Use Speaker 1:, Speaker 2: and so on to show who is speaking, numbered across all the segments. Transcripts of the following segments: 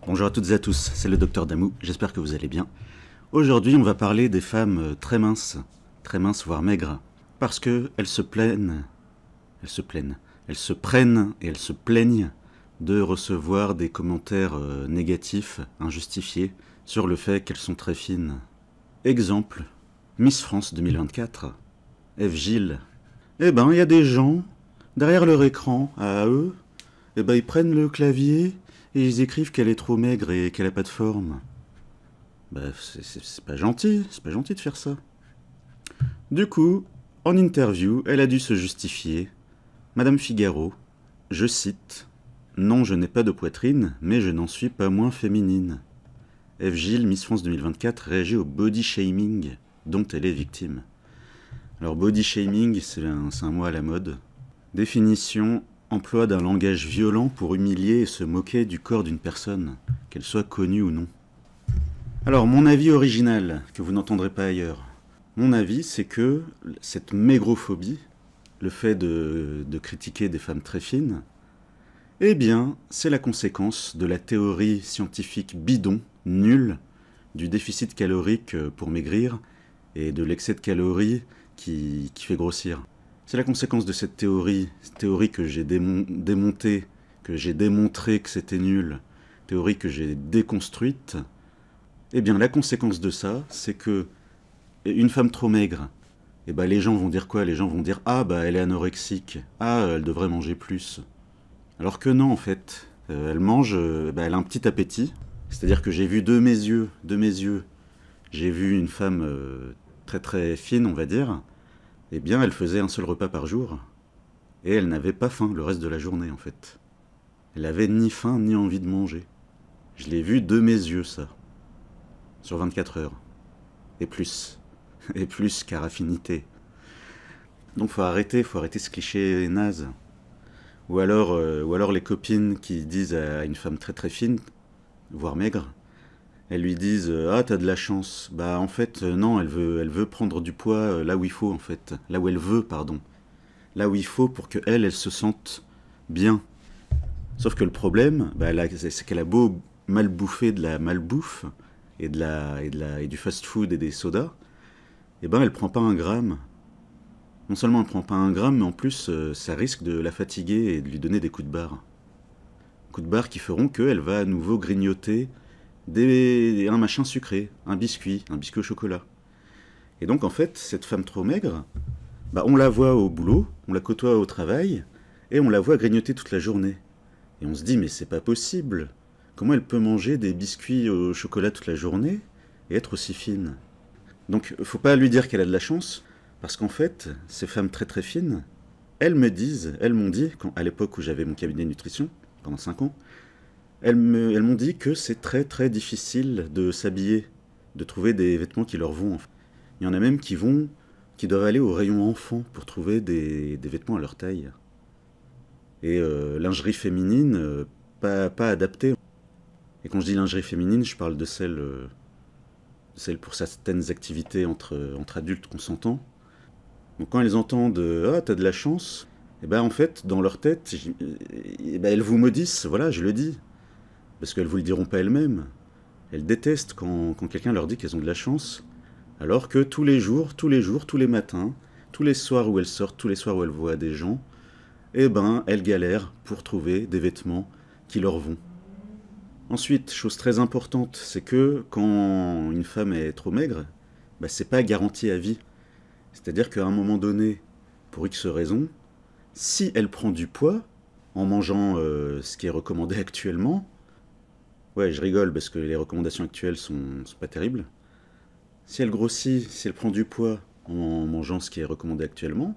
Speaker 1: Bonjour à toutes et à tous, c'est le docteur Damou, j'espère que vous allez bien. Aujourd'hui, on va parler des femmes très minces voire maigres, parce que elles se plaignent, elles se prennent et elles se plaignent de recevoir des commentaires négatifs, injustifiés, sur le fait qu'elles sont très fines. Exemple, Miss France 2024, Eve Gilles. Eh ben, il y a des gens, derrière leur écran, à eux, eh ben, ils prennent le clavier et ils écrivent qu'elle est trop maigre et qu'elle a pas de forme. Bah, c'est pas gentil, de faire ça. Du coup, en interview, elle a dû se justifier. Madame Figaro, je cite, non, je n'ai pas de poitrine, mais je n'en suis pas moins féminine. Eve Gilles, Miss France 2024, réagit au body shaming dont elle est victime. Alors, body shaming, c'est un mot à la mode. Définition, emploi d'un langage violent pour humilier et se moquer du corps d'une personne, qu'elle soit connue ou non. Alors, mon avis original, que vous n'entendrez pas ailleurs, mon avis, c'est que cette maigrophobie, le fait de critiquer des femmes très fines, eh bien, c'est la conséquence de la théorie scientifique bidon, nulle, du déficit calorique pour maigrir et de l'excès de calories qui fait grossir. C'est la conséquence de cette théorie que j'ai démontée, que j'ai démontré que c'était nul, théorie que j'ai déconstruite. Eh bien, la conséquence de ça, c'est que une femme trop maigre, eh ben, les gens vont dire quoi? Les gens vont dire « Ah, bah, elle est anorexique. Ah, elle devrait manger plus. » Alors que non, en fait. Elle mange, bah, elle a un petit appétit. C'est-à-dire que j'ai vu de mes yeux, j'ai vu une femme très très fine, on va dire. Eh bien, elle faisait un seul repas par jour. Et elle n'avait pas faim le reste de la journée, en fait. Elle avait ni faim ni envie de manger. Je l'ai vu de mes yeux, ça. Sur 24 heures. Et plus. Et plus qu'à affinité. Donc faut arrêter ce cliché naze. Ou alors les copines qui disent à une femme très très fine, voire maigre, elles lui disent ah, t'as de la chance. Bah en fait non, elle veut prendre du poids là où il faut en fait. Là où elle veut, pardon. Là où il faut pour qu'elle se sente bien. Sauf que le problème, bah, c'est qu'elle a beau mal bouffer de la malbouffe et du fast-food et des sodas, eh ben elle prend pas un gramme. Non seulement elle prend pas un gramme, mais en plus ça risque de la fatiguer et de lui donner des coups de barre. Coups de barre qui feront qu'elle va à nouveau grignoter un machin sucré, un biscuit au chocolat. Et donc en fait, cette femme trop maigre, bah, on la voit au boulot, on la côtoie au travail, et on la voit grignoter toute la journée. Et on se dit mais c'est pas possible. Comment elle peut manger des biscuits au chocolat toute la journée et être aussi fine? Donc faut pas lui dire qu'elle a de la chance, parce qu'en fait, ces femmes très très fines, elles m'ont dit, à l'époque où j'avais mon cabinet de nutrition, pendant 5 ans, elles m'ont dit que c'est très très difficile de s'habiller, de trouver des vêtements qui leur vont. Il y en a même qui doivent aller au rayon enfant pour trouver des vêtements à leur taille. Et lingerie féminine, pas adaptée. Et quand je dis lingerie féminine, je parle de celle pour certaines activités entre adultes consentants. Donc quand elles entendent « Ah, t'as de la chance », et ben en fait, dans leur tête, elles vous maudissent, voilà, je le dis. Parce qu'elles vous le diront pas elles-mêmes. Elles détestent quand quelqu'un leur dit qu'elles ont de la chance, alors que tous les jours, tous les matins, tous les soirs où elles sortent, tous les soirs où elles voient des gens, eh ben, elles galèrent pour trouver des vêtements qui leur vont. Ensuite, chose très importante, c'est que quand une femme est trop maigre, bah, c'est pas garanti à vie. C'est-à-dire qu'à un moment donné, pour X raisons, si elle prend du poids, en mangeant ce qui est recommandé actuellement, ouais, je rigole parce que les recommandations actuelles sont pas terribles. Si elle grossit, si elle prend du poids en mangeant ce qui est recommandé actuellement,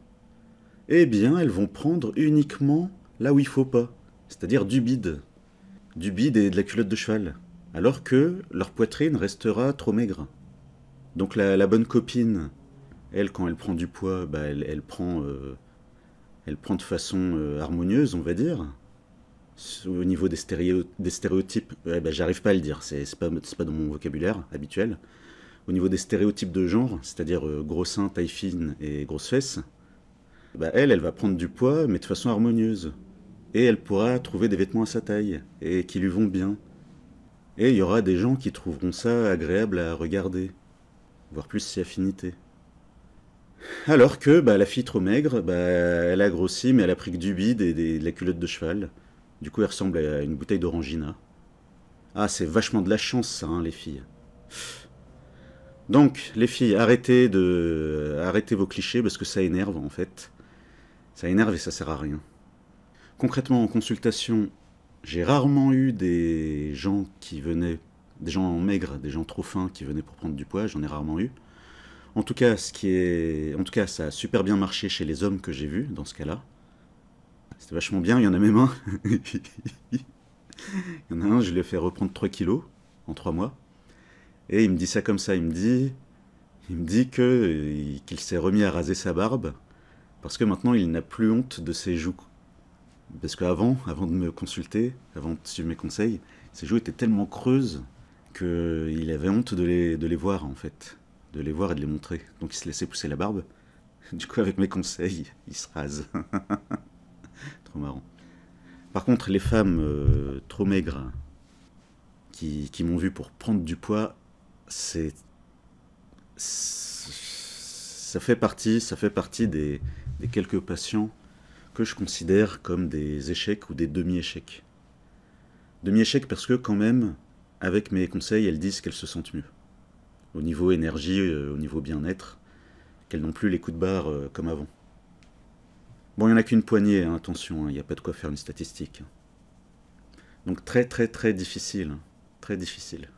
Speaker 1: eh bien, elles vont prendre uniquement là où il faut pas, c'est-à-dire du bide. Du bide et de la culotte de cheval, alors que leur poitrine restera trop maigre. Donc la bonne copine, elle, quand elle prend du poids, bah, elle prend de façon harmonieuse, on va dire. Au niveau des stéréotypes, ouais, bah, j'arrive pas à le dire, c'est pas dans mon vocabulaire habituel. Au niveau des stéréotypes de genre, c'est-à-dire gros seins, taille fine et grosses fesses, bah, elle va prendre du poids, mais de façon harmonieuse. Et elle pourra trouver des vêtements à sa taille, et qui lui vont bien. Et il y aura des gens qui trouveront ça agréable à regarder, voire plus si affinité. Alors que la fille trop maigre, elle a grossi, mais elle a pris que du bide et de la culotte de cheval. Du coup, elle ressemble à une bouteille d'orangina. Ah, c'est vachement de la chance, ça, hein, les filles. Donc, les filles, arrêtez vos clichés parce que ça énerve, en fait. Ça énerve et ça sert à rien. Concrètement, en consultation, j'ai rarement eu des gens qui venaient, des gens maigres, des gens trop fins qui venaient pour prendre du poids, j'en ai rarement eu. En tout cas, ça a super bien marché chez les hommes que j'ai vus dans ce cas-là. C'était vachement bien, il y en a même un. Il y en a un, je lui ai fait reprendre 3 kilos en 3 mois. Et il me dit ça comme ça, il me dit qu'il s'est remis à raser sa barbe parce que maintenant il n'a plus honte de ses joues. Parce qu'avant, avant de me consulter, avant de suivre mes conseils, ses joues étaient tellement creuses qu'il avait honte de les voir en fait. De les voir et de les montrer. Donc il se laissait pousser la barbe. Du coup, avec mes conseils, il se rase. Trop marrant. Par contre, les femmes trop maigres qui m'ont vu pour prendre du poids, ça fait partie des quelques patients que je considère comme des échecs ou des demi-échecs. Demi-échecs parce que quand même, avec mes conseils, elles disent qu'elles se sentent mieux. Au niveau énergie, au niveau bien-être, qu'elles n'ont plus les coups de barre comme avant. Bon, il n'y en a qu'une poignée, hein, attention, il n'y a pas de quoi faire une statistique. Donc très très très difficile, hein, très difficile.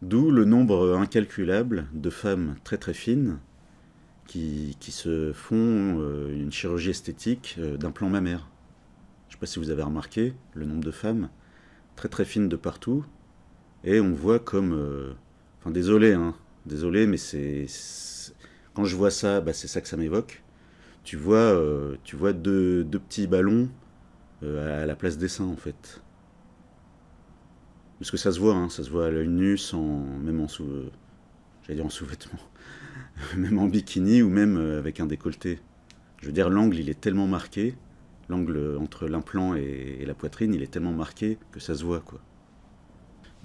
Speaker 1: D'où le nombre incalculable de femmes très très fines qui se font une chirurgie esthétique d'implant mammaire. Je ne sais pas si vous avez remarqué le nombre de femmes très très fines de partout, et on voit comme... Enfin désolé, hein, désolé, mais quand je vois ça, c'est ça que ça m'évoque. Tu vois deux petits ballons à la place des seins en fait. Parce que ça se voit, hein, ça se voit à l'œil nu, même en j'allais dire en sous-vêtements, même en bikini ou même avec un décolleté. Je veux dire, l'angle, il est tellement marqué, l'angle entre l'implant et la poitrine, il est tellement marqué que ça se voit, quoi.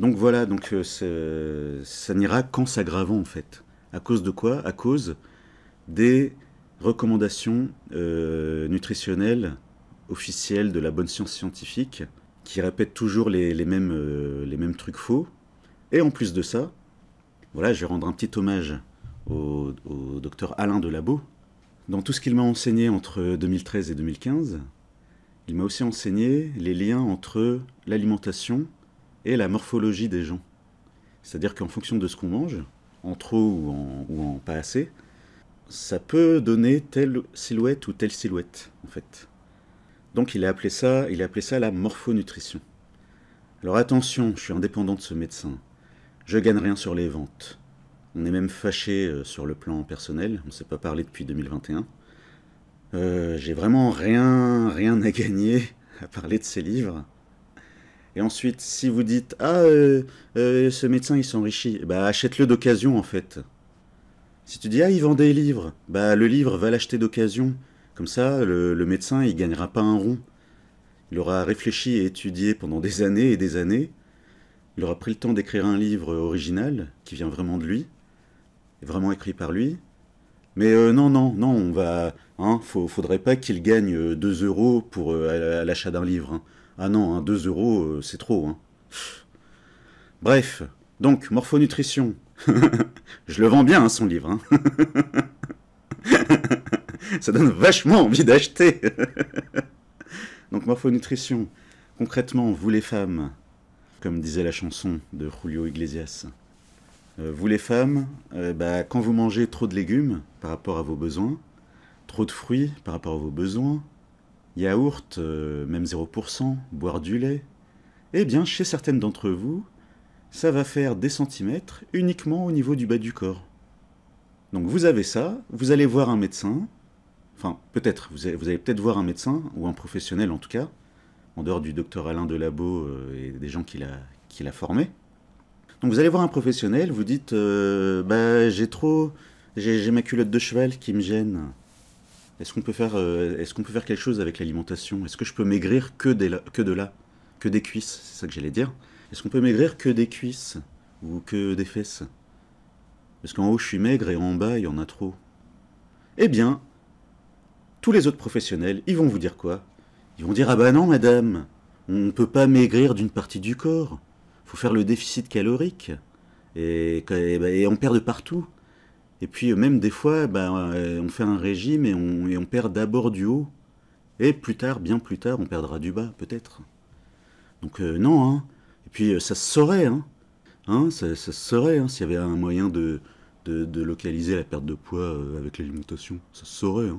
Speaker 1: Donc voilà, ça n'ira qu'en s'aggravant, en fait. À cause de quoi? À cause des recommandations nutritionnelles officielles de la bonne science scientifique, qui répètent toujours les mêmes trucs faux. Et en plus de ça, voilà, je vais rendre un petit hommage au docteur Alain Delabo. Dans tout ce qu'il m'a enseigné entre 2013 et 2015, il m'a aussi enseigné les liens entre l'alimentation et la morphologie des gens. C'est-à-dire qu'en fonction de ce qu'on mange, en trop ou en pas assez, ça peut donner telle silhouette ou telle silhouette, en fait. Donc il a appelé ça la morphonutrition. Alors attention, je suis indépendant de ce médecin. Je gagne rien sur les ventes. On est même fâché sur le plan personnel, on ne s'est pas parlé depuis 2021. J'ai vraiment rien à gagner à parler de ces livres. Et ensuite, si vous dites « Ah, ce médecin il s'enrichit », achète-le d'occasion en fait. Si tu dis « Ah, il vend des livres », le livre va l'acheter d'occasion. Comme ça, le médecin il gagnera pas un rond. Il aura réfléchi et étudié pendant des années et des années. Il aura pris le temps d'écrire un livre original qui vient vraiment de lui, vraiment écrit par lui. Mais non, on va... faudrait pas qu'il gagne 2 euros pour à l'achat d'un livre. Hein. Ah non, 2 euros, c'est trop. Hein. Bref, donc, morphonutrition. Je le vends bien, son livre. Hein. Ça donne vachement envie d'acheter. Donc, morphonutrition. Concrètement, vous les femmes, comme disait la chanson de Julio Iglesias, vous les femmes, quand vous mangez trop de légumes par rapport à vos besoins, trop de fruits par rapport à vos besoins, yaourt, même 0%, boire du lait, eh bien, chez certaines d'entre vous, ça va faire des centimètres uniquement au niveau du bas du corps. Donc vous avez ça, vous allez voir un médecin, enfin peut-être, vous allez peut-être voir un médecin, ou un professionnel en tout cas, en dehors du docteur Alain Delabo et des gens qu'il a formés. Donc vous allez voir un professionnel, vous dites j'ai ma culotte de cheval qui me gêne. Est-ce qu'on peut faire quelque chose avec l'alimentation? Est-ce que je peux maigrir que des cuisses? C'est ça que j'allais dire. Est-ce qu'on peut maigrir que des cuisses ou que des fesses? Parce qu'en haut je suis maigre et en bas il y en a trop. Eh bien, tous les autres professionnels, ils vont vous dire quoi? Ils vont dire ah bah non madame, on ne peut pas maigrir d'une partie du corps. Faut faire le déficit calorique. Et on perd de partout. Et puis même des fois, on fait un régime et on perd d'abord du haut. Et plus tard, bien plus tard, on perdra du bas, peut-être. Donc non, hein. Et puis ça se saurait, hein. Ça se saurait, hein, s'il y avait un moyen de localiser la perte de poids avec l'alimentation. Ça se saurait,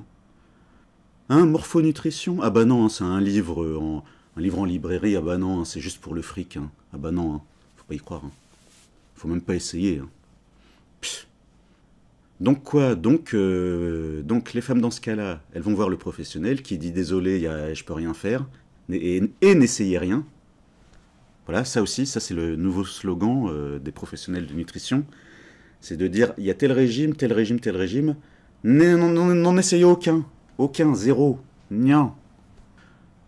Speaker 1: hein. Morphonutrition? Ah bah non, hein, c'est un livre en librairie. Ah bah non, hein, c'est juste pour le fric, hein. Ah bah non, hein, faut pas y croire, hein. Faut même pas essayer, hein. Pff. Donc quoi? Donc les femmes dans ce cas-là, elles vont voir le professionnel qui dit désolé, je peux rien faire, et n'essayez rien. Voilà, ça aussi, ça c'est le nouveau slogan des professionnels de nutrition. C'est de dire, il y a tel régime, tel régime, tel régime, n'en essayez aucun. Aucun, zéro, nian.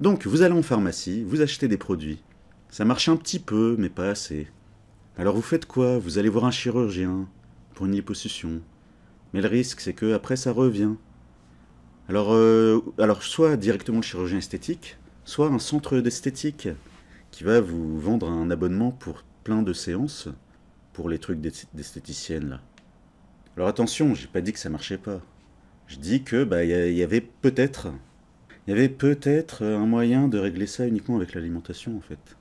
Speaker 1: Donc vous allez en pharmacie, vous achetez des produits. Ça marche un petit peu, mais pas assez. Alors vous faites quoi? Vous allez voir un chirurgien pour une liposuction. Mais le risque, c'est que après ça revient. Alors soit directement le chirurgien esthétique, soit un centre d'esthétique qui va vous vendre un abonnement pour plein de séances pour les trucs d'esthéticienne là. Alors attention, j'ai pas dit que ça marchait pas. Je dis que il y avait peut-être un moyen de régler ça uniquement avec l'alimentation en fait.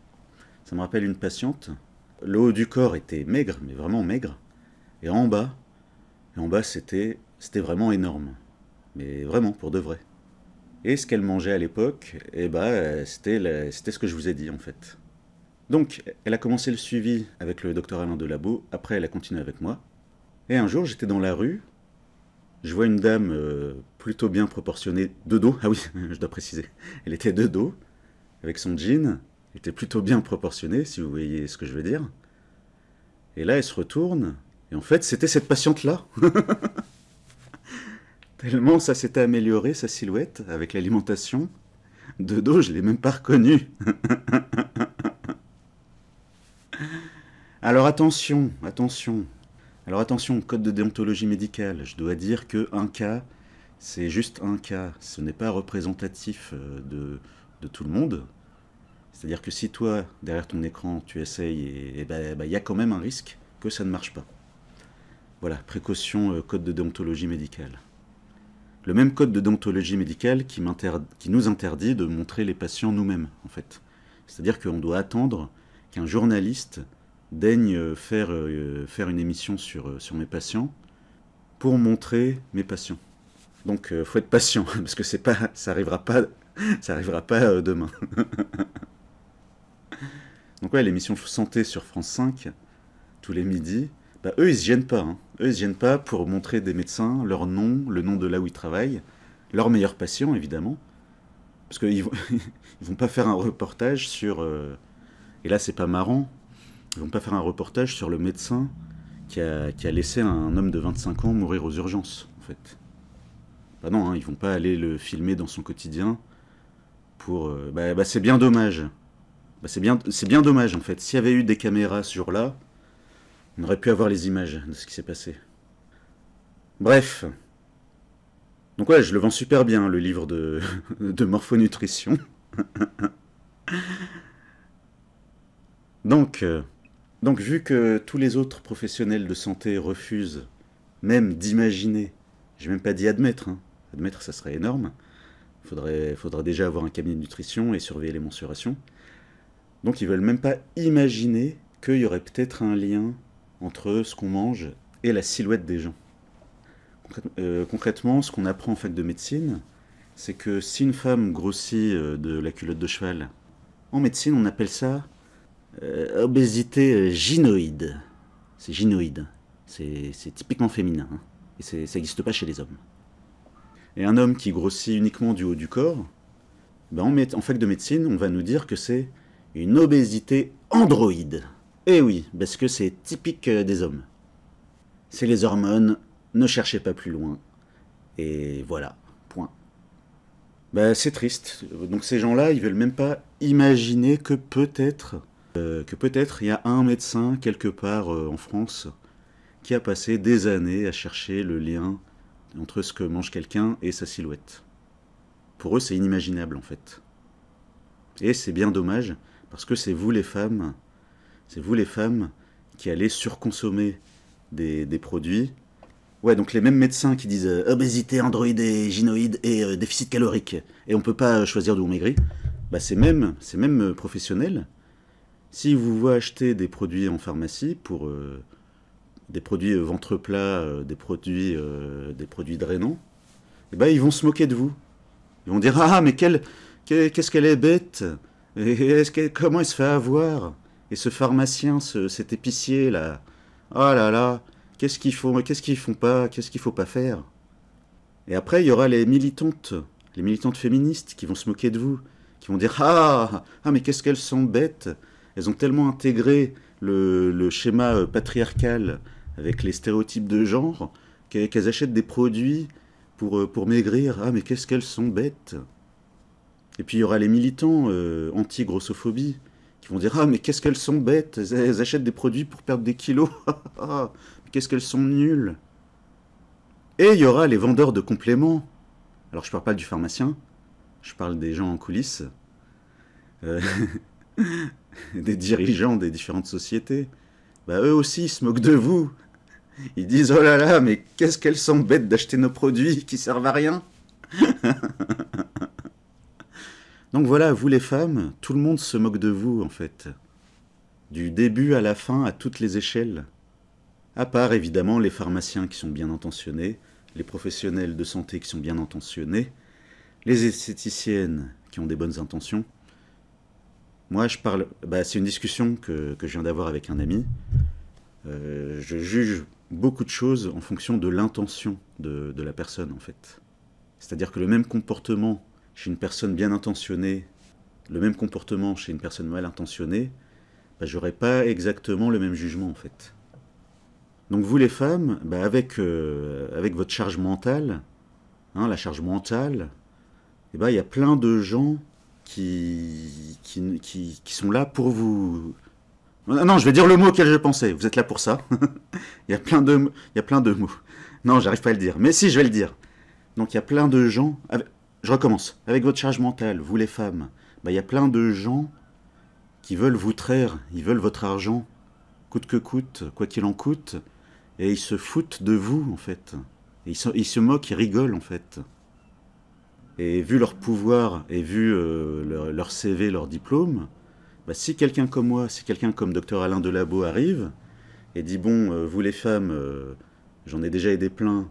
Speaker 1: Ça me rappelle une patiente. Le haut du corps était maigre, mais vraiment maigre, et en bas c'était vraiment énorme, mais vraiment pour de vrai. Et ce qu'elle mangeait à l'époque, c'était ce que je vous ai dit en fait. Donc, elle a commencé le suivi avec le docteur Alain Delabo, après elle a continué avec moi. Et un jour, j'étais dans la rue, je vois une dame plutôt bien proportionnée, de dos, ah oui, je dois préciser, elle était de dos, avec son jean, elle était plutôt bien proportionnée, si vous voyez ce que je veux dire. Et là, elle se retourne, et en fait, c'était cette patiente-là. Tellement ça s'était amélioré, sa silhouette, avec l'alimentation. De dos, je l'ai même pas reconnue. Alors attention, attention. Alors attention, code de déontologie médicale. Je dois dire que un cas, c'est juste un cas. Ce n'est pas représentatif de tout le monde. C'est-à-dire que si toi, derrière ton écran, tu essayes, y a quand même un risque que ça ne marche pas. Voilà, précaution, code de déontologie médicale. Le même code de déontologie médicale qui nous interdit de montrer les patients nous-mêmes, en fait. C'est-à-dire qu'on doit attendre qu'un journaliste daigne faire une émission sur mes patients pour montrer mes patients. Donc, faut être patient, parce que ça arrivera pas demain. Donc ouais, l'émission Santé sur France 5, tous les midis, eux, ils se gênent pas. Hein. Eux, ils se gênent pas pour montrer des médecins, leur nom, le nom de là où ils travaillent, leurs meilleurs patients, évidemment. Parce qu'ils vont pas faire un reportage sur... et là, c'est pas marrant. Ils vont pas faire un reportage sur le médecin qui a laissé un homme de 25 ans mourir aux urgences, en fait. Bah non, hein, ils vont pas aller le filmer dans son quotidien pour... c'est bien dommage. C'est bien dommage, en fait. S'il y avait eu des caméras ce jour-là, on aurait pu avoir les images de ce qui s'est passé. Bref. Donc ouais, je le vends super bien, le livre de morphonutrition. Donc, vu que tous les autres professionnels de santé refusent même d'imaginer, j'ai même pas dit admettre, hein. Admettre ça serait énorme, faudrait déjà avoir un cabinet de nutrition et surveiller les mensurations. Donc ils veulent même pas imaginer qu'il y aurait peut-être un lien entre ce qu'on mange et la silhouette des gens. Concrètement, ce qu'on apprend en fac de médecine, c'est que si une femme grossit de la culotte de cheval, en médecine on appelle ça obésité gynoïde. C'est gynoïde. C'est typiquement féminin. Hein. Et ça n'existe pas chez les hommes. Et un homme qui grossit uniquement du haut du corps, en fac de médecine, on va nous dire que c'est une obésité androïde. Eh oui, parce que c'est typique des hommes. C'est les hormones, ne cherchez pas plus loin. Et voilà, point. C'est triste. Donc ces gens-là, ils veulent même pas imaginer que peut-être Que peut-être il y a un médecin quelque part en France qui a passé des années à chercher le lien entre ce que mange quelqu'un et sa silhouette. Pour eux, c'est inimaginable en fait. Et c'est bien dommage, parce que c'est vous les femmes qui allez surconsommer des produits. Ouais, donc les mêmes médecins qui disent obésité, androïde, gynoïde et déficit calorique, et on peut pas choisir d'où on maigrit, bah ces mêmes professionnels, si vous voient acheter des produits en pharmacie pour des produits ventre plat, des produits drainants, et bah ils vont se moquer de vous. Ils vont dire ah mais qu'est-ce qu'elle est bête, et comment il se fait avoir, et ce pharmacien, cet épicier là, oh là là, qu'est-ce qu'ils font pas, qu'est-ce qu'il faut pas faire. Et après il y aura les militantes féministes qui vont se moquer de vous, qui vont dire ah mais qu'est-ce qu'elles sont bêtes, elles ont tellement intégré le schéma patriarcal avec les stéréotypes de genre qu'elles achètent des produits pour maigrir. Ah mais qu'est-ce qu'elles sont bêtes. Et puis il y aura les militants anti-grossophobie qui vont dire ah mais qu'est-ce qu'elles sont bêtes, elles achètent des produits pour perdre des kilos. Qu'est-ce qu'elles sont nulles. Et il y aura les vendeurs de compléments. Alors je parle pas du pharmacien, je parle des gens en coulisses, des dirigeants des différentes sociétés. Bah eux aussi ils se moquent de vous. Ils disent oh là là mais qu'est-ce qu'elles sont bêtes d'acheter nos produits qui servent à rien. Donc voilà, vous les femmes, tout le monde se moque de vous en fait. Du début à la fin, à toutes les échelles. À part évidemment les pharmaciens qui sont bien intentionnés, les professionnels de santé qui sont bien intentionnés, les esthéticiennes qui ont des bonnes intentions. Moi je parle, c'est une discussion que je viens d'avoir avec un ami. Je juge beaucoup de choses en fonction de l'intention de la personne en fait. C'est-à-dire que le même comportement chez une personne bien intentionnée, le même comportement chez une personne mal intentionnée, j'aurais pas exactement le même jugement en fait. Donc vous les femmes, avec votre charge mentale, la charge mentale, il y a plein de gens qui sont là pour vous. Non, je vais dire le mot auquel je pensais. Vous êtes là pour ça. Il y a plein de mots. Non, j'arrive pas à le dire. Mais si, je vais le dire. Donc il y a plein de gens. Je recommence. Avec votre charge mentale, vous les femmes, il y a plein de gens qui veulent vous traire. Ils veulent votre argent, coûte que coûte, quoi qu'il en coûte. Et ils se foutent de vous, en fait. Et ils se moquent, ils rigolent, en fait. Et vu leur pouvoir, et vu leur CV, leur diplôme, si quelqu'un comme moi, si quelqu'un comme Dr Alain Delabo arrive, et dit, bon, vous les femmes, j'en ai déjà aidé plein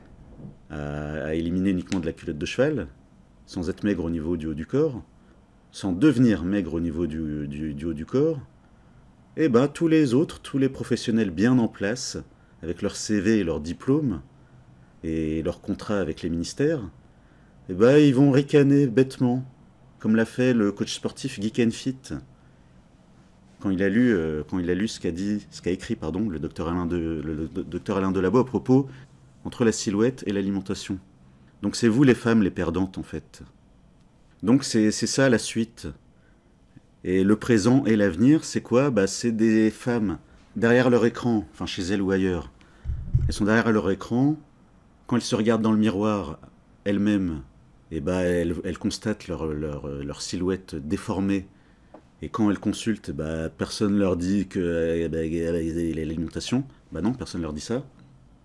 Speaker 1: à éliminer uniquement de la culotte de cheval, sans être maigre au niveau du haut du corps, sans devenir maigre au niveau du haut du corps, et tous les autres, tous les professionnels bien en place, avec leur CV et leur diplôme, et leur contrat avec les ministères, ils vont ricaner bêtement, comme l'a fait le coach sportif Geek & Fit. Quand il a lu ce qu'a écrit le docteur Alain Delabo à propos entre la silhouette et l'alimentation. Donc c'est vous les femmes les perdantes en fait. Donc c'est ça la suite. Et le présent et l'avenir, c'est quoi? C'est des femmes derrière leur écran, enfin chez elles ou ailleurs. Elles sont derrière leur écran. Quand elles se regardent dans le miroir elles-mêmes, elles constatent leur silhouette déformée. Et quand elles consultent, personne ne leur dit que l'alimentation. Non, personne ne leur dit ça.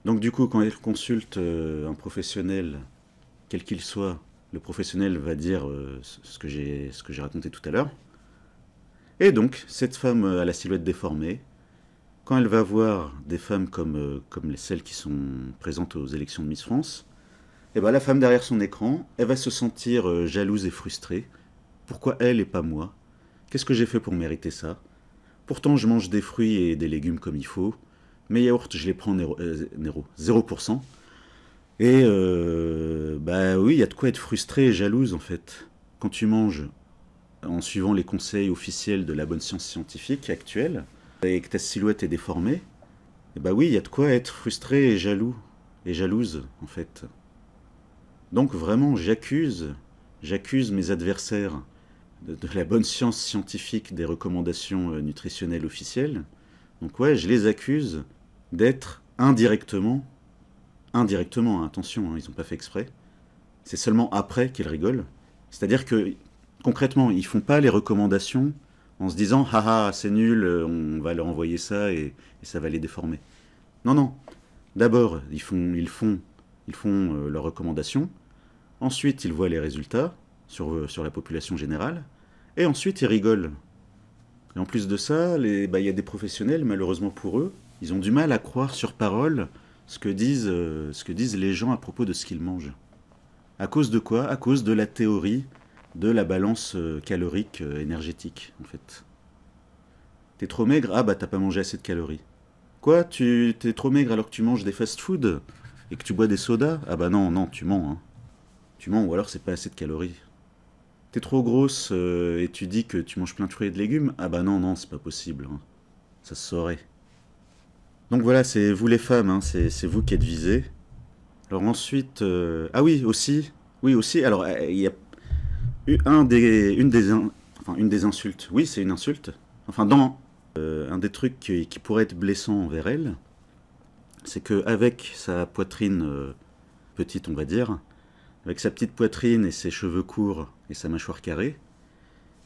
Speaker 1: Donc du coup, quand elles consultent un professionnel, quel qu'il soit, le professionnel va dire ce que j'ai raconté tout à l'heure. Et donc, cette femme à la silhouette déformée, quand elle va voir des femmes comme celles qui sont présentes aux élections de Miss France, la femme derrière son écran, elle va se sentir jalouse et frustrée. Pourquoi elle et pas moi? Qu'est-ce que j'ai fait pour mériter ça? Pourtant, je mange des fruits et des légumes comme il faut. Mes yaourts, je les prends 0%. Et oui, il y a de quoi être frustré et jalouse en fait. Quand tu manges en suivant les conseils officiels de la bonne science scientifique actuelle, et que ta silhouette est déformée, oui, il y a de quoi être frustré et jaloux, et jalouse, en fait. Donc vraiment, j'accuse mes adversaires de la bonne science scientifique des recommandations nutritionnelles officielles. Donc ouais, je les accuse d'être indirectement, attention, hein, ils n'ont pas fait exprès, c'est seulement après qu'ils rigolent. C'est-à-dire que, concrètement, ils font pas les recommandations en se disant « Haha, c'est nul, on va leur envoyer ça et ça va les déformer ». Non, non. D'abord, ils font leurs recommandations. Ensuite, ils voient les résultats sur la population générale. Et ensuite, ils rigolent. Et en plus de ça, y a des professionnels, malheureusement pour eux, ils ont du mal à croire sur parole ce que disent les gens à propos de ce qu'ils mangent. À cause de quoi? À cause de la théorie de la balance calorique énergétique, en fait. T'es trop maigre? Ah bah t'as pas mangé assez de calories. Quoi? T'es trop maigre alors que tu manges des fast-food et que tu bois des sodas? Ah bah non, non, tu mens, hein. Tu mens ou alors c'est pas assez de calories. T'es trop grosse et tu dis que tu manges plein de fruits et de légumes? Ah bah non, non, c'est pas possible, hein. Ça se saurait. Donc voilà, c'est vous les femmes, hein, c'est vous qui êtes visées. Alors ensuite... Ah oui, aussi. Oui, aussi. Alors, il y a une des insultes. Oui, c'est une insulte. Enfin, un des trucs qui pourrait être blessant envers elle, c'est qu'avec sa poitrine petite, on va dire, avec sa petite poitrine et ses cheveux courts et sa mâchoire carrée,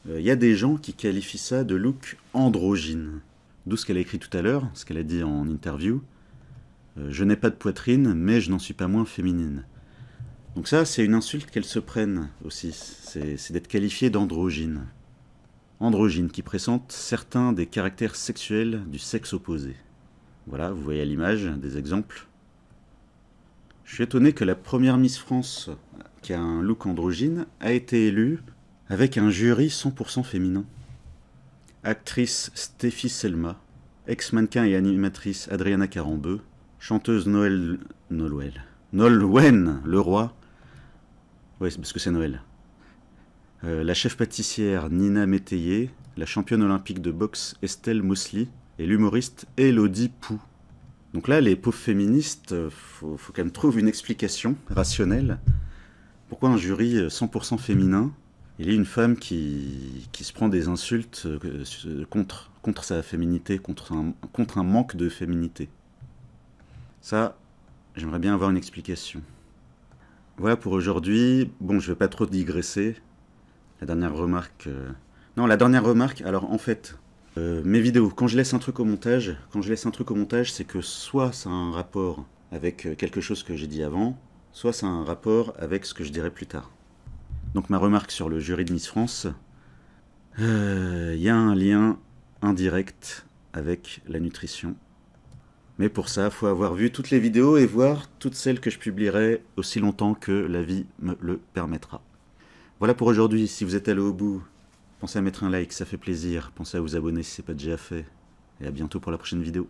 Speaker 1: il y a des gens qui qualifient ça de look androgyne. D'où ce qu'elle a écrit tout à l'heure, ce qu'elle a dit en interview. Je n'ai pas de poitrine, mais je n'en suis pas moins féminine. Donc ça, c'est une insulte qu'elles se prennent aussi. C'est d'être qualifiée d'androgyne. Androgyne, qui présente certains des caractères sexuels du sexe opposé. Voilà, vous voyez à l'image des exemples. Je suis étonné que la première Miss France, qui a un look androgyne, a été élue avec un jury 100% féminin. Actrice Stéphie Selma, ex-mannequin et animatrice Adriana Carambeu, chanteuse Nolwenn Leroy, ouais, c'est parce que c'est Noël. La chef pâtissière Nina Métayer, la championne olympique de boxe Estelle Mosley et l'humoriste Élodie Pou. Donc là, les pauvres féministes, faut quand même trouver une explication rationnelle. Pourquoi un jury 100% féminin? Il y a une femme qui se prend des insultes contre sa féminité, contre un manque de féminité. Ça, j'aimerais bien avoir une explication. Voilà pour aujourd'hui. Bon, je vais pas trop digresser. La dernière remarque... Non, la dernière remarque, alors en fait, mes vidéos, quand je laisse un truc au montage, c'est que soit ça a un rapport avec quelque chose que j'ai dit avant, soit ça a un rapport avec ce que je dirai plus tard. Donc ma remarque sur le jury de Miss France, il y a un lien indirect avec la nutrition. Mais pour ça, il faut avoir vu toutes les vidéos et voir toutes celles que je publierai aussi longtemps que la vie me le permettra. Voilà pour aujourd'hui. Si vous êtes allé au bout, pensez à mettre un like, ça fait plaisir. Pensez à vous abonner si ce n'est pas déjà fait. Et à bientôt pour la prochaine vidéo.